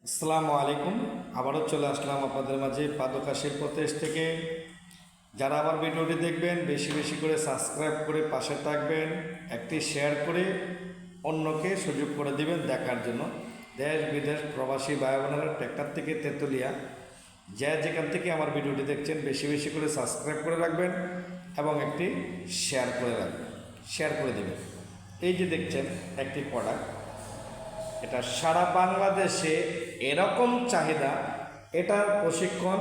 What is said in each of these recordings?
আসসালামু আলাইকুম। আবারও চলে আসলাম আপনাদের মাঝে পাদকা শিল্পতেশ থেকে। যারা আমার ভিডিওটি দেখবেন বেশি বেশি করে সাবস্ক্রাইব করে পাশে থাকবেন, একটি শেয়ার করে অন্যকে সুযোগ করে দিবেন দেখার জন্য। দেশ বিদেশ প্রবাসী ভাই বোনেরা ট্র্যাক্টর থেকে তেঁতুলিয়া যে যেখান থেকে আমার ভিডিওটি দেখছেন বেশি বেশি করে সাবস্ক্রাইব করে রাখবেন এবং একটি শেয়ার করে রাখবেন, শেয়ার করে দেবেন। এই যে দেখছেন একটি প্রোডাক্ট, এটা সারা বাংলাদেশে এরকম চাহিদা, এটার প্রশিক্ষণ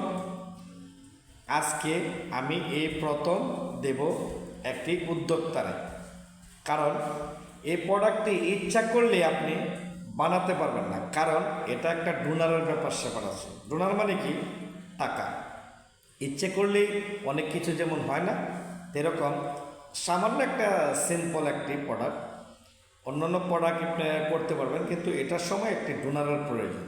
আজকে আমি এই প্রথম দেব একটি উদ্যোক্তারে। কারণ এই প্রোডাক্টটি ইচ্ছা করলে আপনি বানাতে পারবেন না, কারণ এটা একটা ডোনারের ব্যাপার স্যাপার আছে। ডোনার মানে কি? টাকা। ইচ্ছে করলেই অনেক কিছু যেমন হয় না, এরকম সামান্য একটা সিম্পল একটি প্রোডাক্ট। অন্যান্য প্রোডাক্ট আপনি করতে পারবেন, কিন্তু এটার সময় একটি ডোনারের প্রয়োজন।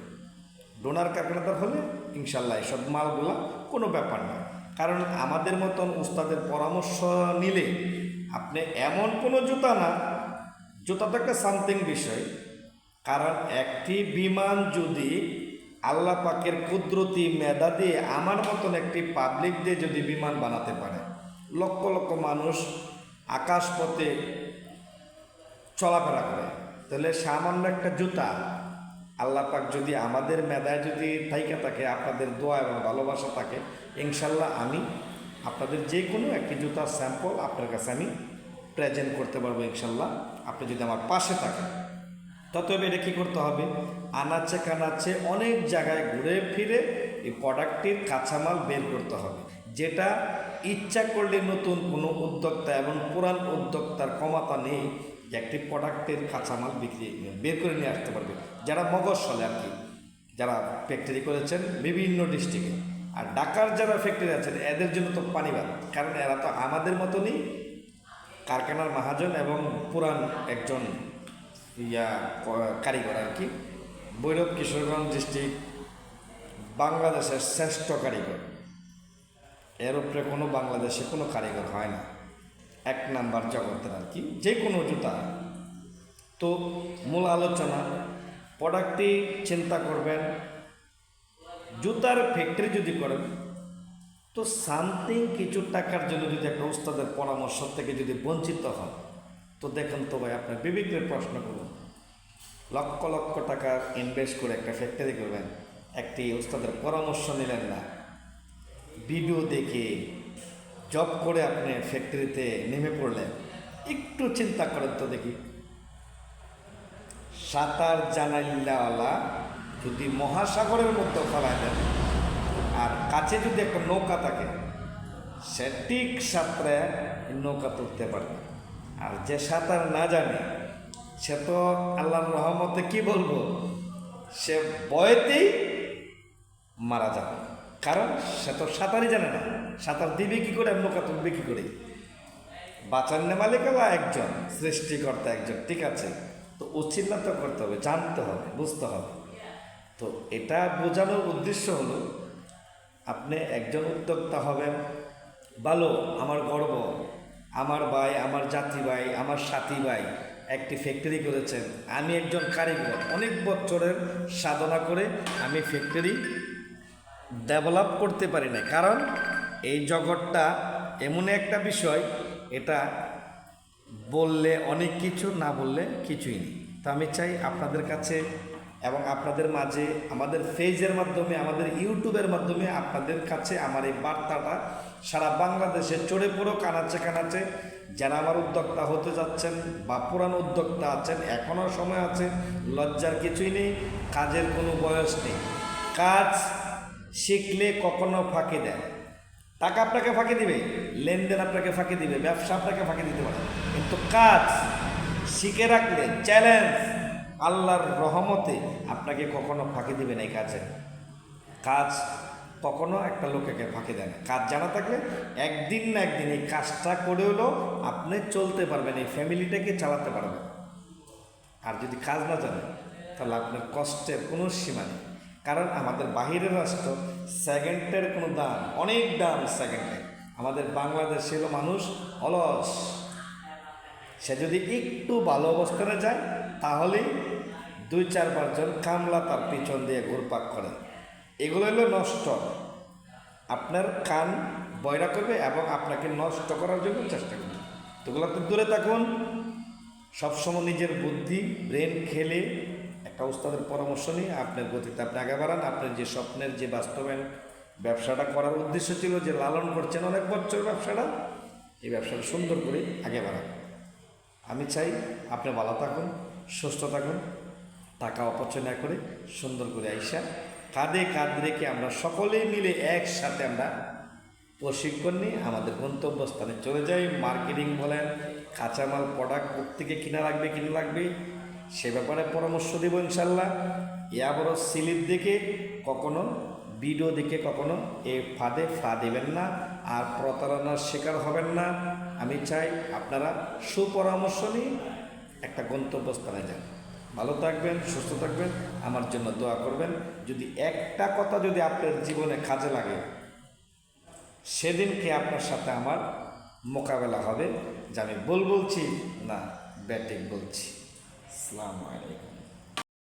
ডোনার কারখানাদার হলে ইনশাল্লাহ এসব মালগুলা কোনো ব্যাপার না। কারণ আমাদের মতন উস্তাদের পরামর্শ নিলে আপনি এমন কোনো জুতা না, জুতা তো একটা সামথিং বিষয়। কারণ একটি বিমান যদি আল্লাহ পাকের কুদরতি মেধা দিয়ে আমার মতন একটি পাবলিক দিয়ে যদি বিমান বানাতে পারে, লক্ষ লক্ষ মানুষ আকাশপথে চলাফেরা করে, তাহলে সামান্য একটা জুতা আল্লাহ পাক যদি আমাদের মেধায় যদি থাইকা থাকে, আপনাদের দোয়া এবং ভালোবাসা থাকে, ইনশাল্লাহ আমি আপনাদের যে কোনো একটি জুতার স্যাম্পল আপনার কাছে আমি প্রেজেন্ট করতে পারবো ইনশাল্লাহ, আপনি যদি আমার পাশে থাকেন। ততএব এটা কী করতে হবে? আনাচে কানাচে অনেক জায়গায় ঘুরে ফিরে এই প্রোডাক্টটির কাঁচামাল বের করতে হবে, যেটা ইচ্ছা করলে নতুন কোনো উদ্যোক্তা এবং পুরান উদ্যোক্তার ক্ষমতা নেই যে একটি প্রোডাক্টের কাঁচামাল বের করে নিয়ে আসতে পারবে। যারা মগজশালী আর কি, যারা ফ্যাক্টরি করেছেন বিভিন্ন ডিস্ট্রিক্টে, আর ঢাকার যারা ফ্যাক্টরি আছেন এদের জন্য তো পানিবাদ। কারণ এরা তো আমাদের মতনই কারখানার মহাজন এবং পুরান একজন কারিগর আর কি। ভৈরব কিশোরগঞ্জ ডিস্ট্রিক্ট বাংলাদেশের শ্রেষ্ঠ কারিগর, এর উপরে কোনো বাংলাদেশে কোনো কারিগর হয় না, এক নাম্বার জগতের আর কি, যে কোনো জুতা। তো মূল আলোচনা, প্রোডাক্টটি চিন্তা করবেন, জুতার ফ্যাক্টরি যদি করেন তো সামথিং কিছু টাকার জন্য যদি একটা উস্তাদের পরামর্শ থেকে যদি বঞ্চিত হন, তো দেখেন তো ভাই, আপনার বিবেকের প্রশ্ন করুন। লক্ষ লক্ষ টাকা ইনভেস্ট করে একটা ফ্যাক্টরি করবেন, একটি উস্তাদের পরামর্শ নিলেন না, ভিডিও দেখে জব করে আপনি ফ্যাক্টরিতে নেমে পড়লেন। একটু চিন্তা করেন তো দেখি, সাঁতার জানাইল্লাওয়ালা যদি মহাসাগরের মধ্যে ফেলায় দেন, আর কাছে যদি একটা নৌকা থাকে, সে ঠিক সাঁতরে নৌকা তুলতে পারবে। আর যে সাঁতার না জানে সে তো আল্লাহর রহমতে কি বলবো, সে ভয়েতেই মারা যাবে। কারণ সে তো সাঁতারই জানে না, সাঁতার দিবে কী করে, নৌকা তুলবে কী করে? বাঁচান্নে মালিকালা একজন, সৃষ্টিকর্তা একজন, ঠিক আছে। তো উচ্ছিন্নত করতে হবে, জানতে হবে, বুঝতে হবে। তো এটা বোঝানোর উদ্দেশ্য হলো, আপনি একজন উদ্যোক্তা হবেন, ভালো, আমার গর্ব, আমার ভাই, আমার জাতি ভাই, আমার সাথী ভাই একটি ফ্যাক্টরি করেছেন, আমি একজন কারিগর, অনেক বছরের সাধনা করে আমি ফ্যাক্টরি ডেভেলপ করতে পারি না। কারণ এই জগৎটা এমন একটা বিষয়, এটা বললে অনেক কিছু, না বললে কিছুই নেই। তো আমি চাই আপনাদের কাছে এবং আপনাদের মাঝে, আমাদের ফেজের মাধ্যমে, আমাদের ইউটিউবের মাধ্যমে আপনাদের কাছে আমার এই বার্তাটা সারা বাংলাদেশে চড়ে পড়ো, কানাচে কানাচে। যারা আমার উদ্যোক্তা হতে যাচ্ছেন বা পুরানো উদ্যোক্তা আছেন, এখনও সময় আছে, লজ্জার কিছুই নেই, কাজের কোনো বয়স নেই। কাজ শিখলে কখনো ফাঁকি দেয়, টাকা আপনাকে ফাঁকি দিবে, লেনদেন আপনাকে ফাঁকি দিবে, ব্যবসা আপনাকে ফাঁকি দিতে পারে, কিন্তু কাজ শিখে রাখলে চ্যালেঞ্জ আল্লাহর রহমতে আপনাকে কখনো ফাঁকি দিবে না। এই কাজে কাজ কখনো একটা লোকেকে ফাঁকি দেয় না। কাজ জানা থাকলে একদিন না একদিন এই কাজটা করে হলেও আপনি চলতে পারবেন, এই ফ্যামিলিটাকে চালাতে পারবেন। আর যদি কাজ না জানেন তাহলে আপনার কষ্টের কোনো সীমা নেই। কারণ আমাদের বাহিরের রাষ্ট্র সেকেন্ডের কোনো দাম, অনেক দাম সেকেন্ডে। আমাদের বাংলাদেশে হলো মানুষ অলস, সে যদি একটু ভালো অবস্থানে যায় তাহলেই 2-4 জন কামলা তার পিছন দিয়ে ঘুরপাক করে। এগুলো হলো নষ্ট, আপনার কান বয়রা করবে এবং আপনাকে নষ্ট করার জন্য চেষ্টা করবে। তো এগুলোতে দূরে থাকুন। সবসময় নিজের বুদ্ধি ব্রেন খেলে একটা উস্তাদের পরামর্শ নিয়ে আপনার গতিতে আপনি আগে বাড়ান। আপনার যে স্বপ্নের যে বাস্তবায়ন ব্যবসাটা করার উদ্দেশ্য ছিল, যে লালন করছেন অনেক বছর ব্যবসাটা, এই ব্যবসাটা সুন্দর করে আগে বাড়ান। আমি চাই আপনি ভালো থাকুন, সুস্থ থাকুন, টাকা অপচয় না করে সুন্দর করে আইসা কাঁধে কাঁধ রেখে আমরা সকলেই মিলে একসাথে আমরা প্রশিক্ষণ নিয়ে আমাদের গন্তব্যস্থানে চলে যাই। মার্কেটিং বলেন, কাঁচামাল প্রোডাক্ট কোত্থেকে কিনা লাগবে সে ব্যাপারে পরামর্শ দেব ইনশাল্লাহ। বড় স্লিপ দেখে কখনো, ভিডিও দেখে কখনো এ ফাঁদে দেবেন না, আর প্রতারণার শিকার হবেন না। আমি চাই আপনারা সুপরামর্শ নিয়ে একটা গন্তব্যস্থানে যান। ভালো থাকবেন, সুস্থ থাকবেন, আমার জন্য দোয়া করবেন। যদি একটা কথা যদি আপনার জীবনে কাজে লাগে, সেদিনকে আপনার সাথে আমার মোকাবেলা হবে যে আমি বলছি না ব্যাটিং বলছি। আসসালামু আলাইকুম।